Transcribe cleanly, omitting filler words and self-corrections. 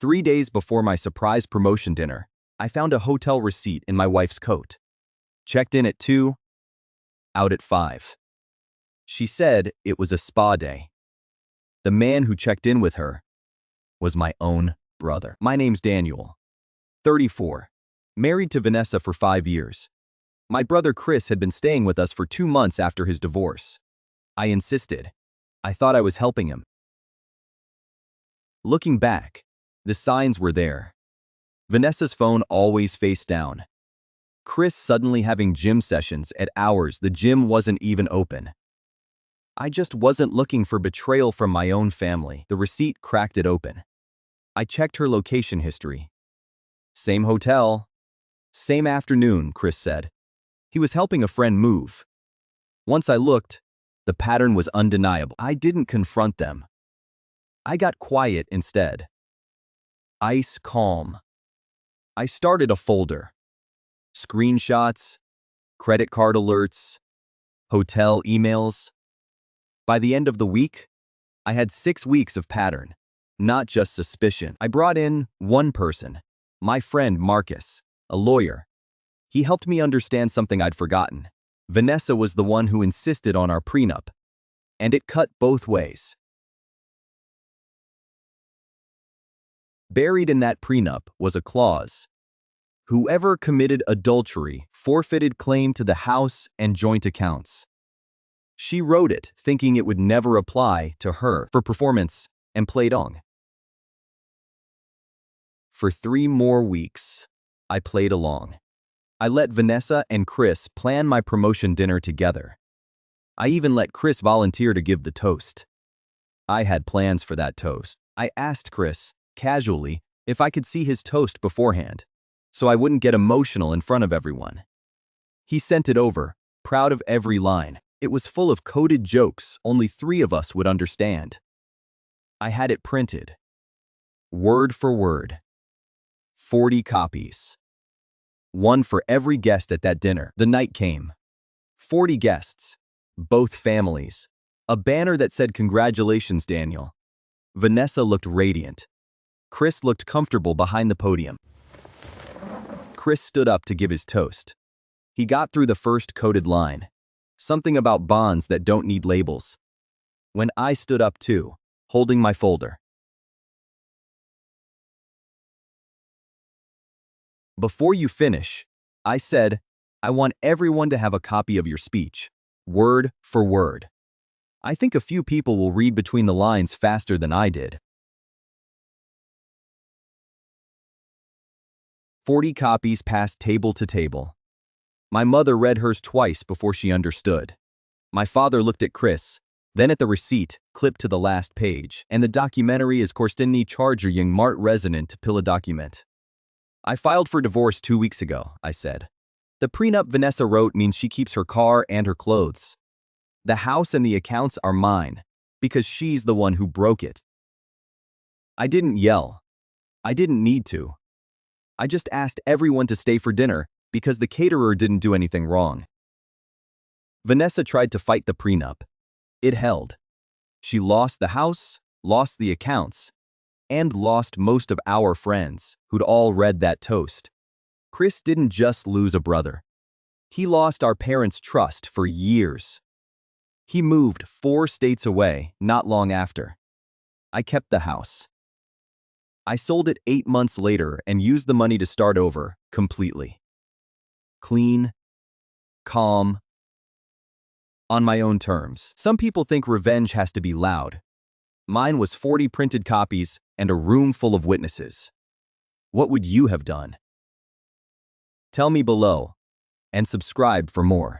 3 days before my surprise promotion dinner, I found a hotel receipt in my wife's coat. Checked in at 2, out at 5. She said it was a spa day. The man who checked in with her was my own brother. My name's Daniel, 34, married to Vanessa for 5 years. My brother Chris had been staying with us for 2 months after his divorce. I insisted. I thought I was helping him. Looking back, the signs were there. Vanessa's phone always face down. Chris suddenly having gym sessions at hours the gym wasn't even open. I just wasn't looking for betrayal from my own family. The receipt cracked it open. I checked her location history. Same hotel. Same afternoon, Chris said. He was helping a friend move. Once I looked, the pattern was undeniable. I didn't confront them. I got quiet instead. Ice calm. I started a folder. Screenshots, credit card alerts, hotel emails. By the end of the week, I had 6 weeks of pattern, not just suspicion. I brought in one person, my friend Marcus, a lawyer. He helped me understand something I'd forgotten. Vanessa was the one who insisted on our prenup, and it cut both ways. Buried in that prenup was a clause. Whoever committed adultery forfeited claim to the house and joint accounts. She wrote it thinking it would never apply to her for performance and played along. For 3 more weeks, I played along. I let Vanessa and Chris plan my promotion dinner together. I even let Chris volunteer to give the toast. I had plans for that toast. I asked Chris, casually, if I could see his toast beforehand, so I wouldn't get emotional in front of everyone. He sent it over, proud of every line. It was full of coded jokes only 3 of us would understand. I had it printed, word for word. 40 copies. One for every guest at that dinner. The night came. 40 guests, both families. A banner that said, "Congratulations, Daniel." Vanessa looked radiant. Chris looked comfortable behind the podium. Chris stood up to give his toast. He got through the first coded line. Something about bonds that don't need labels. When I stood up too, holding my folder. Before you finish, I said, I want everyone to have a copy of your speech, word for word. I think a few people will read between the lines faster than I did. 40 copies passed table to table. My mother read hers twice before she understood. My father looked at Chris, then at the receipt, clipped to the last page, and the documentary is Korstinny Charger Young Mart Resident Pilla document. I filed for divorce 2 weeks ago, I said. The prenup Vanessa wrote means she keeps her car and her clothes. The house and the accounts are mine, because she's the one who broke it. I didn't yell. I didn't need to. I just asked everyone to stay for dinner because the caterer didn't do anything wrong. Vanessa tried to fight the prenup. It held. She lost the house, lost the accounts, and lost most of our friends who'd all read that toast. Chris didn't just lose a brother. He lost our parents' trust for years. He moved 4 states away not long after. I kept the house. I sold it 8 months later and used the money to start over completely. Clean, calm, on my own terms. Some people think revenge has to be loud. Mine was 40 printed copies and a room full of witnesses. What would you have done? Tell me below, and subscribe for more.